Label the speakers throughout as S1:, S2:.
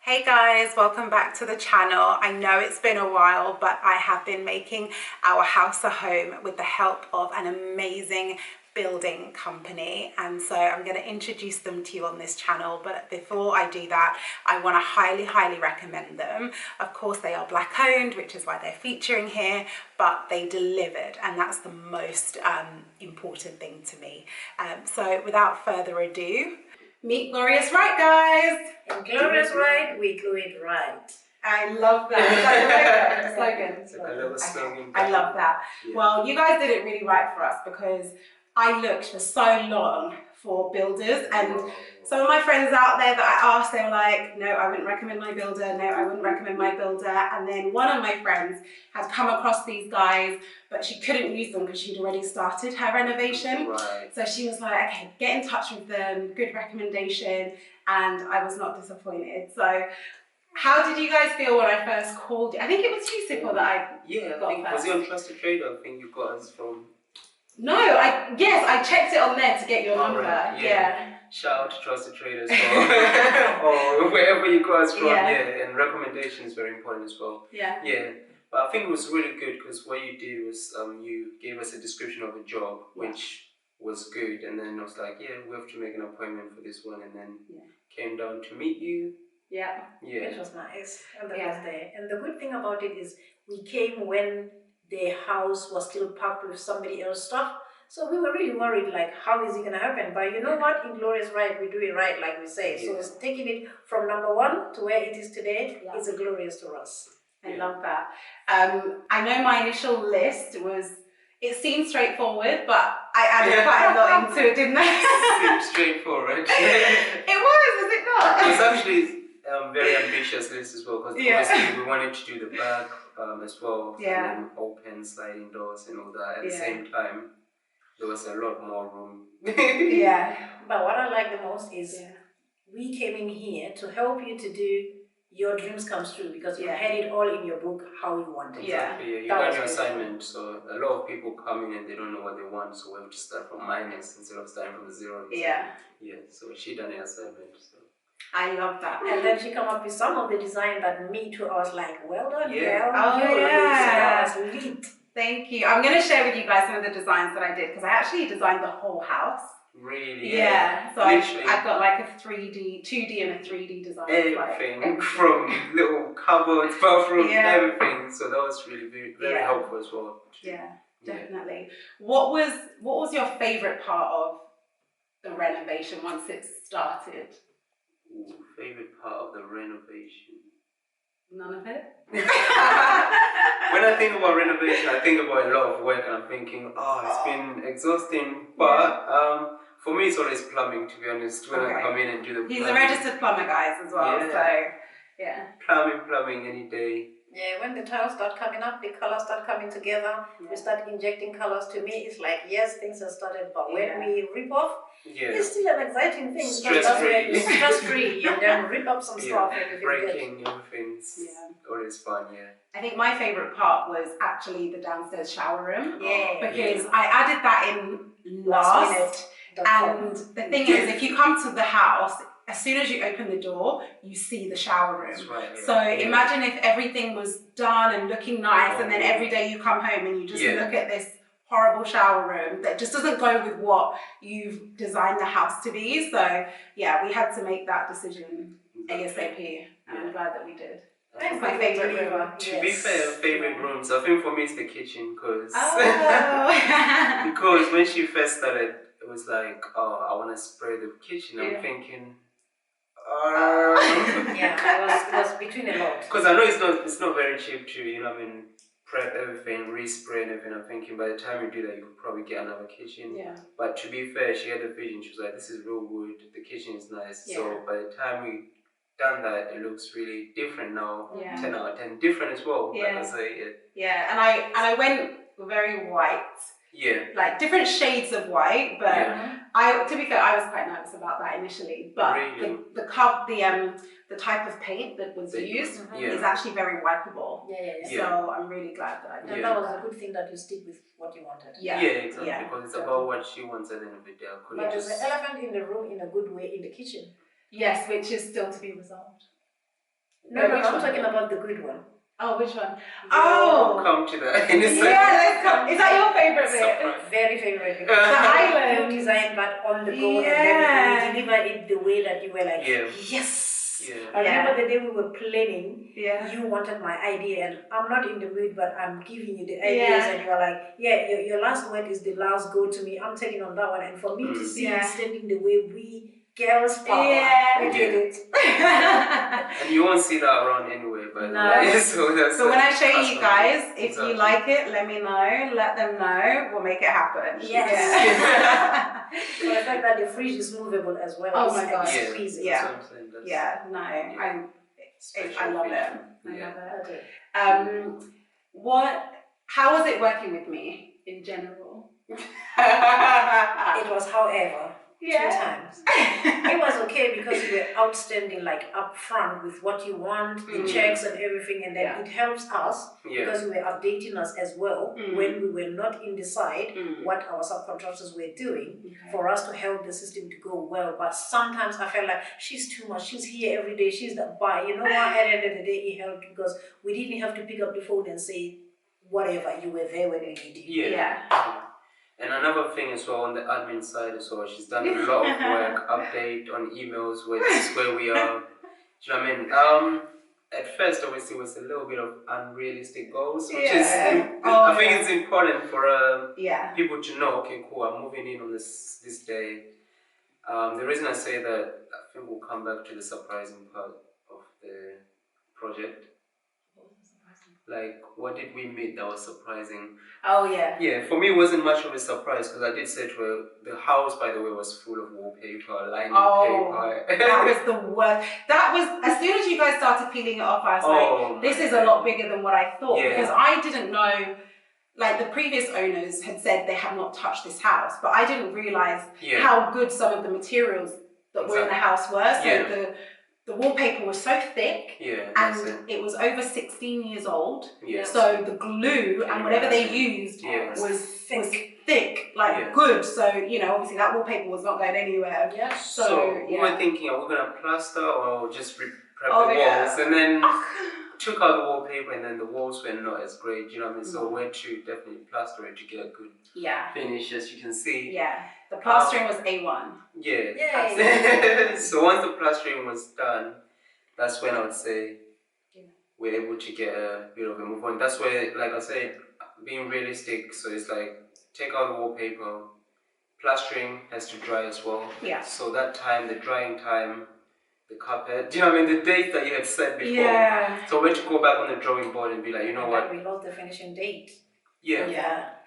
S1: Hey guys, welcome back to the channel. I know it's been a while, but I have been making our house a home with the help of an amazing building company, and so I'm going to introduce them to you on this channel. But before I do that, I want to highly recommend them. Of course, they are black owned, which is why they're featuring here, but they delivered, and that's the most important thing to me. So without further ado, meet Glorious Wright, guys.
S2: And Glorious Wright, we do it right.
S1: I love that. Is that the slogan? I love that. Yeah. Well, you guys did it really right for us, because I looked for so long for builders, and some of my friends out there that I asked, they were like, no, I wouldn't recommend my builder, no, I wouldn't recommend my builder. And then one of my friends had come across these guys, but she couldn't use them because she'd already started her renovation. Right. So she was like, okay, get in touch with them, good recommendation, and I was not disappointed. So how did you guys feel when I first called you? I think it was you, Sipo, that I got
S3: think
S1: first.
S3: Was it on Trusted Trader? I think you got us from...
S1: No, I checked it on there to get your number.
S3: Right.
S1: Yeah.
S3: Shout out to Trusted Traders or wherever you got us from. Yeah, and recommendation is very important as well.
S1: Yeah.
S3: Yeah, but I think it was really good because what you did was you gave us a description of a job, which was good, and then I was like, yeah, we have to make an appointment for this one, and then came down to meet you.
S1: Yeah.
S2: Which was nice on the first day. And the good thing about it is we came when the house was still packed with somebody else's stuff. So we were really worried, like, how is it going to happen? But you know what? In Glorious Right, we do it right, like we say. So it's taking it from number one to where it is today is a glorious to us.
S1: I love that. I know my initial list was, it seemed straightforward, but I added quite a lot into it, didn't I?
S3: It seemed straightforward.
S1: It was it not?
S3: It was actually very ambitious list as well, because obviously we wanted to do the back as well, and then open sliding doors and all that. At the same time, there was a lot more room.
S2: But what I like the most is we came in here to help you to do your dreams come true, because you had it all in your book how you want it.
S3: Exactly, you got your assignment. So a lot of people come in and they don't know what they want, so we have to start from minus instead of starting from zero. So she done her assignment. So
S1: I love that.
S2: And then she come up with some of the design that me too, I was like, well done, girl.
S1: Thank you. I'm going to share with you guys some of the designs that I did, because I actually designed the whole house.
S3: Really?
S1: Yeah. So I've got like a 2D and a 3D design.
S3: Everything from little cupboards, bathroom, everything. So that was really very helpful as well.
S1: Yeah, definitely. What was your favorite part of the renovation once it started?
S3: Ooh, favorite part of the renovation?
S1: None of it?
S3: When I think about renovation, I think about a lot of work, and I'm thinking, it's been exhausting. But for me, it's always plumbing, to be honest. When I come in and do the plumbing.
S1: He's a registered plumber, guys, as well.
S3: Plumbing any day.
S2: Yeah, when the tiles start coming up, the colors start coming together, we start injecting colors. To me, it's like, yes, things have started, but when we rip off, it's still an exciting thing.
S3: Stress-free.
S2: Stress-free, and then rip up some stuff.
S3: Breaking everything's always fun,
S1: I think my favourite part was actually the downstairs shower room. Because I added that in last. And the thing is, if you come to the house, as soon as you open the door, you see the shower room. So imagine if everything was done and looking nice, and then every day you come home and you just look at this horrible shower room that just doesn't go with what you've designed the house to be. So yeah, we had to make that decision ASAP, and I'm glad that we did. That's my favourite room.
S3: To be fair, favourite rooms, I think for me it's the kitchen, because because when she first started, it was like, I want to spray the kitchen. I'm thinking,
S2: it was between a lot.
S3: Because I know it's not very cheap to, prep everything, respray and everything. I'm thinking by the time you do that, you could probably get another kitchen. But to be fair, she had a vision. She was like, this is real wood. The kitchen is nice. So by the time we done that, it looks really different now. 10 out of 10, different as well. Like I say,
S1: and I went very white. Like different shades of white, but to be fair, I was quite nervous about that initially. But the type of paint that was used is actually very wipeable. So I'm really glad that I did.
S2: And that was a good thing that you stick with what you wanted.
S3: Exactly. Because it's about what she wants at the end of the day.
S2: But there's an elephant in the room in a good way in the kitchen.
S1: Yes, which is still to be resolved.
S2: No, I'm talking about the good one.
S1: Oh, which one?
S3: Oh, come to that.
S1: Let's come. Is that your favorite bit?
S2: Very favorite.
S1: The island.
S2: You design that on the go, and then you deliver it the way that you were like, yes. I remember the day we were planning. You wanted my idea, and I'm not in the mood, but I'm giving you the ideas, and you are like, your last word is the last go to me. I'm taking on that one, and for me to see it standing the way we girls power, we did it.
S3: And you won't see that around anyway, by the way. So
S1: when I show you guys, if you like it, let me know. Let them know. We'll make it happen.
S2: Yes. So the fact that the fridge is movable as well.
S1: Oh my god.
S2: It's easy.
S1: I love it. I love it. How was it working with me in general?
S2: It was, however, 2 times. It was okay because you were outstanding, like upfront with what you want, the checks and everything, and then it helps us because you were updating us as well when we were not in the side what our subcontractors were doing for us to help the system to go well. But sometimes I felt like she's too much. She's here every day. She's that by. You know what? At the end of the day, it helped because we didn't have to pick up the phone and say whatever. You were there when we needed you.
S3: And another thing as well on the admin side as well, she's done a lot of work, update on emails, where this is where we are. Do you know what I mean? At first, obviously, it was a little bit of unrealistic goals, which is, I think it's important for people to know, okay, cool, I'm moving in on this day. The reason I say that, I think we'll come back to the surprising part of the project. Like, what did we meet that was surprising?
S1: Oh, yeah.
S3: Yeah, for me, it wasn't much of a surprise because I did say to her, the house, by the way, was full of wallpaper, lining paper.
S1: That was the worst. That was, as soon as you guys started peeling it off, I was like, this is a lot bigger than what I thought. Because I didn't know, like the previous owners had said they have not touched this house, but I didn't realize how good some of the materials that were in the house were. So the wallpaper was so thick, and it was over 16 years old. So the glue and whatever they used was thick, like good. So obviously that wallpaper was not going anywhere.
S3: So we were thinking, are we gonna plaster or just prep the walls? And then took out the wallpaper, and then the walls were not as great. You know what I mean? So we went to definitely plaster it to get a good finish, as you can see.
S1: The plastering was A1.
S3: So once the plastering was done, that's when I would say we're able to get a bit of a move on. That's where, like I said, being realistic. So it's like take out the wallpaper, plastering has to dry as well. So that time, the drying time, the carpet. Do you know what I mean? The date that you had set before. So we had to go back on the drawing board and be like, you know what?
S2: We lost the finishing date.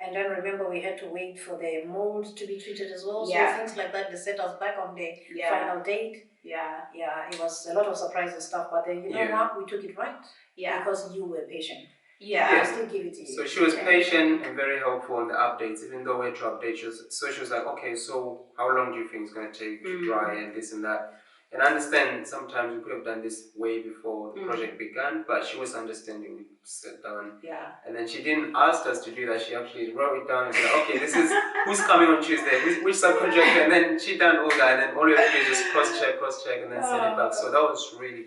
S2: And then remember we had to wait for the mold to be treated as well. So things like that, they set us back on the final date. It was a lot of surprise and stuff, but then you know what? We took it right. Because you were patient. I still give it to you.
S3: So she was patient and very helpful on the updates, even though we had to update. So she was like, okay, so how long do you think it's going to take to dry and this and that? And I understand sometimes we could have done this way before the project began, but she was understanding. We sat down. And then she didn't ask us to do that. She actually wrote it down and said, okay, this is who's coming on Tuesday, which subcontractor, and then she done all that, and then all you have to do is just cross-check, and then send it back. So that was really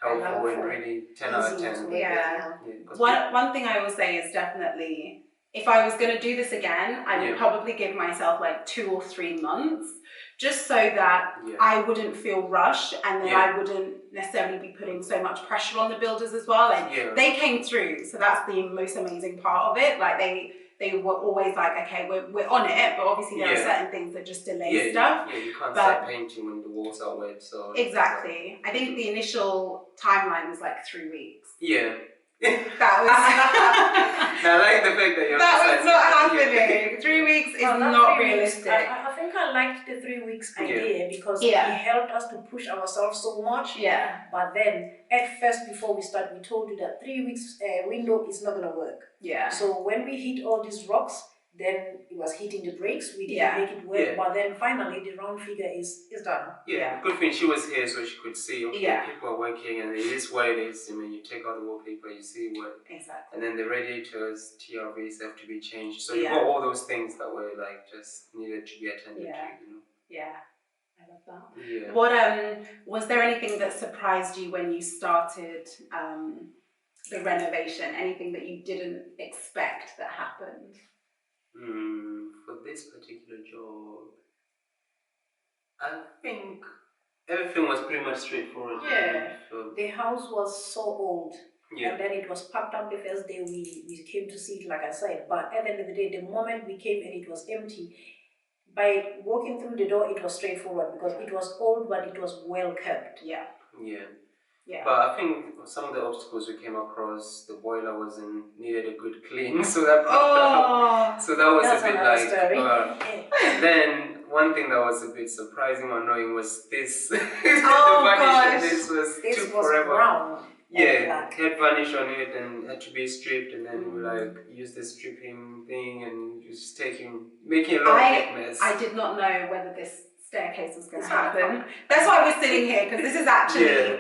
S3: helpful and really 10 out of 10.
S1: One thing I will say is definitely, if I was going to do this again, I would probably give myself like 2 or 3 months, just so that I wouldn't feel rushed, and then I wouldn't necessarily be putting so much pressure on the builders as well. Like they came through, so that's the most amazing part of it. Like they were always like, okay, we're on it, but obviously there are certain things that just delay stuff.
S3: You can't start painting when the walls are wet. So
S1: exactly. I think the initial timeline was like 3 weeks.
S3: That was. I like the fact that
S1: that was not happening. 3 weeks is not realistic.
S2: I think I liked the 3 weeks idea because it helped us to push ourselves so much. But then at first, before we start, we told you that 3 weeks window is not gonna work. So when we hit all these rocks, then it was hitting the brakes. We didn't make it work, but then finally the round figure is done.
S3: Good thing she was here so she could see, okay, people are working and it is what it is. I mean, you take out the wallpaper, you see what, and then the radiators, TRVs have to be changed. So you got all those things that were like just needed to be attended to, you know.
S1: I love that.
S3: Yeah.
S1: What was there anything that surprised you when you started the renovation? Anything that you didn't expect that happened?
S3: For this particular job, I think everything was pretty much straightforward.
S2: Yeah,
S3: So,
S2: the house was so old.
S3: yeah.
S2: And then it was packed up the first day we came to see it, like I said. But at the end of the day, the moment we came and it was empty, by walking through the door, it was straightforward because it was old, but it was well kept.
S1: Yeah.
S3: Yeah.
S1: Yeah.
S3: But I think some of the obstacles we came across, the boiler needed a good clean, so that so that was
S2: That's
S3: a bit
S2: another
S3: like.
S2: story.
S3: Then one thing that was a bit surprising or annoying was this.
S1: Oh
S3: the
S1: gosh.
S3: This was
S2: This
S3: took
S2: was
S3: forever.
S2: brown.
S3: Yeah, had varnish on it and had to be stripped, and then we
S1: Mm.
S3: use the stripping thing and just making a lot of mess.
S1: I did not know whether this staircase was going to
S2: It's not
S1: happen. That's why we're sitting here, because this is actually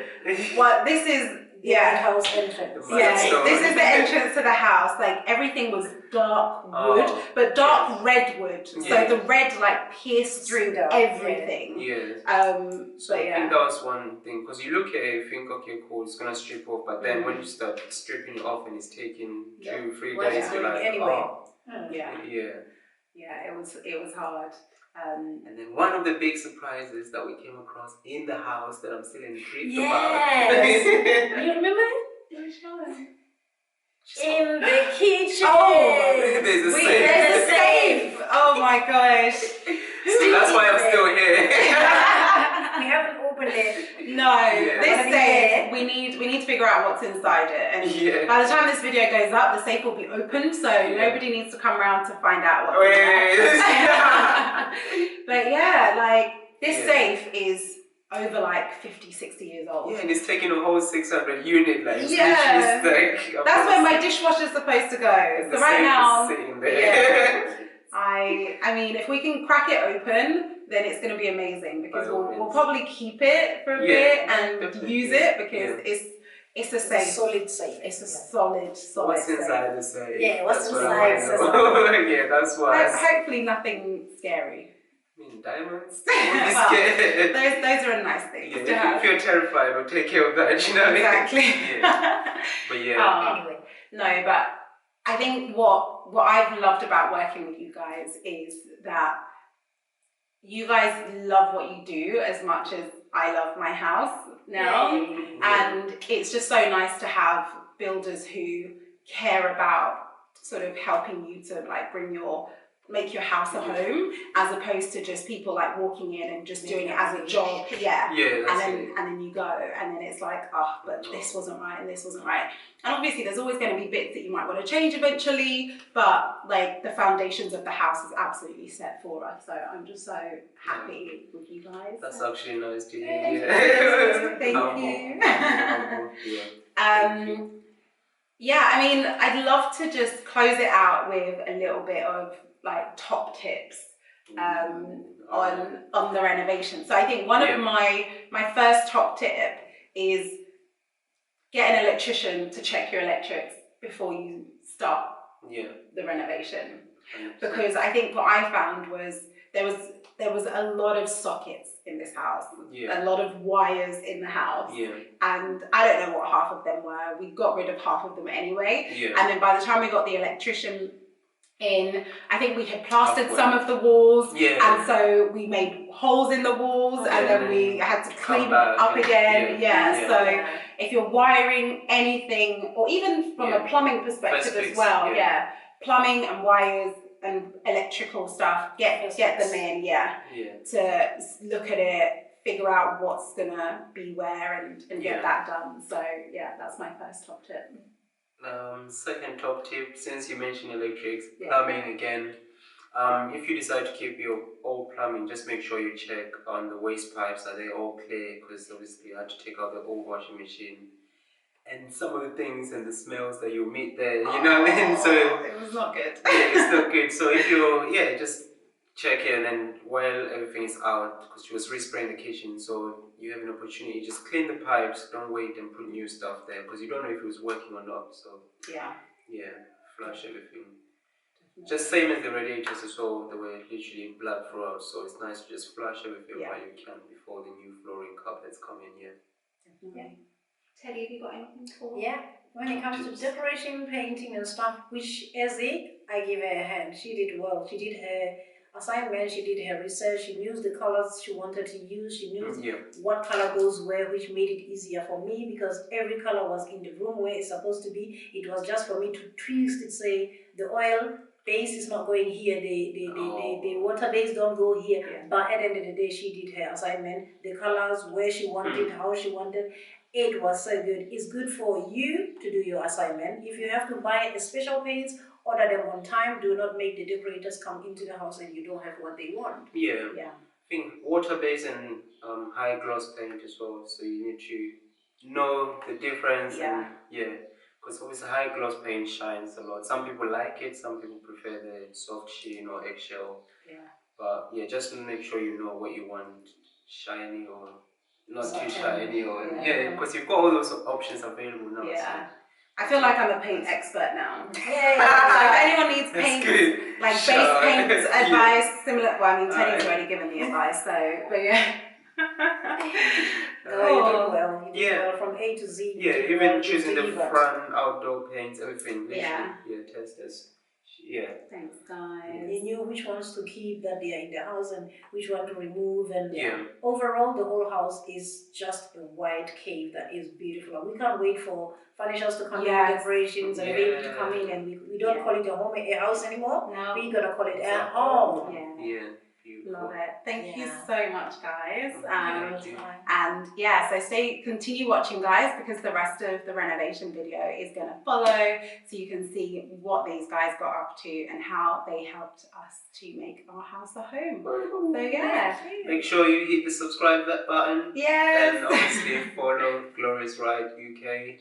S1: what this is.
S2: The house entrance.
S1: Yeah, this is the entrance to the house. Like everything was dark wood, but dark red wood.
S3: Yeah.
S1: So the red like pierced through everything.
S3: Yeah.
S1: So
S3: I think that was one thing, because you look at it, you think, okay, cool, it's gonna strip off, but then when you start stripping it off and it's taking 2-3 days, you're like,
S1: yeah, it was hard.
S3: And then one of the big surprises that we came across in the house that I'm still intrigued
S2: Yes.
S3: about.
S2: You remember it? In the kitchen.
S1: Oh,
S3: there's a
S1: there's a safe. Oh my gosh.
S3: See, that's why I'm still here.
S2: We haven't opened it.
S1: No, this safe, we need to figure out what's inside it. And by the time this video goes up, the safe will be opened, so nobody needs to come around to find out what's in there. But yeah, like this safe is over like 50-60 years old.
S3: Yeah, and it's taking a whole 600 unit, like
S1: that's where my dishwasher's supposed to go. So right now,
S3: sitting there.
S1: I mean, if we can crack it open, then it's going to be amazing, because we'll probably keep it for a bit and use it, because it's a safe.
S2: Solid safe.
S1: It's a solid
S3: What's
S1: safe.
S3: inside the safe?
S2: Yeah, what's
S3: inside?
S2: Yeah,
S3: that's why.
S1: Hopefully nothing scary.
S3: I mean, diamonds?
S1: Well, those are a nice thing to have.
S3: If you're terrified, we'll take care of that, you know what I mean?
S1: Exactly.
S3: But
S2: anyway.
S1: No, but I think what I've loved about working with you guys is that you guys love what you do as much as I love my house now. And it's just so nice to have builders who care about sort of helping you to like make your house a home, as opposed to just people like walking in and just doing it as a job. And then you go, and then it's like, oh, but this wasn't right and this wasn't right. And obviously there's always going to be bits that you might want to change eventually, but like the foundations of the house is absolutely set for us. So I'm just so happy with you guys.
S3: That's actually nice to hear.
S1: Thank you. Yeah, I mean, I'd love to just close it out with a little bit of like top tips on the renovation. So I think one of my first top tip is get an electrician to check your electrics before you start the renovation. Because I think what I found was there was a lot of sockets in this house, a lot of wires in the house, and I don't know what half of them were. We got rid of half of them anyway, and then by the time we got the electrician in, I think we had plastered some of the walls, and so we made holes in the walls, and then we had to clean up again. So if you're wiring anything, or even from a plumbing perspective as well, plumbing and wires and electrical stuff, get them in, to look at it, figure out what's gonna be where, and get that done. So yeah, that's my first top tip.
S3: Second top tip, since you mentioned electrics, plumbing again. If you decide to keep your old plumbing, just make sure you check on the waste pipes, are they all clear? Because obviously you had to take out the old washing machine. And some of the things and the smells that you meet there, you know what I mean? So
S1: it was not good.
S3: It's not good. So if you just check it, and then while everything is out, because she was respraying the kitchen, so you have an opportunity, just clean the pipes, don't wait and put new stuff there, because you don't know if it was working or not. So flush everything. Just same as the radiators as well, they were literally black throughout, so it's nice to just flush everything while you can before the new flooring carpets come in.
S1: Definitely. Teddy, have you got anything for?
S2: Yeah, when it comes to decoration, painting and stuff, which Ezzy, I give her a hand. She did well. She did her assignment, she did her research, she knew the colors she wanted to use, she knew what color goes where, which made it easier for me because every color was in the room where it's supposed to be. It was just for me to twist it, say the oil base is not going here, the water base don't go here. But at the end of the day, she did her assignment, the colors, where she wanted, how she wanted. It was so good. It's good for you to do your assignment. If you have to buy a special paints, order them on time. Do not make the decorators come into the house and you don't have what they want.
S3: Yeah. I think water-based and high gloss paint as well. So you need to know the difference. And because obviously high gloss paint shines a lot. Some people like it. Some people prefer the soft sheen or eggshell. But just make sure you know what you want, shiny or not too shiny, or because you've got all those options available now. So.
S1: I feel like I'm a paint expert now. So if anyone needs paint, like base paint advice, similar. Well, I mean, Teddy's already given the advice, so but
S2: you did well. You did well from A to Z.
S3: Even choosing the front, outdoor paints, everything. Testers.
S1: Thanks, guys.
S2: They knew which ones to keep that they are in the house and which one to remove. And overall, the whole house is just a white cave that is beautiful. And we can't wait for furnishers to come in, decorations, and baby to come in. And we don't call it a house anymore. No. We're going to call it a home.
S1: Love it. Thank you so much, guys. And so continue watching, guys, because the rest of the renovation video is going to follow, so you can see what these guys got up to and how they helped us to make our house a home. So
S3: make sure you hit the subscribe button. And obviously follow Glorious Wright UK.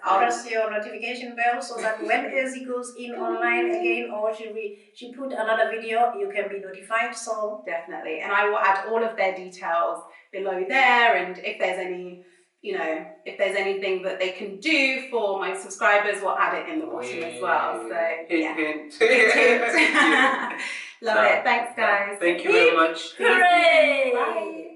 S2: Press your notification bell so that when Ezzy goes in online again, or she put another video, you can be notified. So
S1: definitely, and I will add all of their details below there, and if there's any, if there's anything that they can do for my subscribers, we'll add it in the bottom as well. So hint. Love it. Thanks, guys.
S3: Thank you very much.
S2: Hooray!
S1: Bye.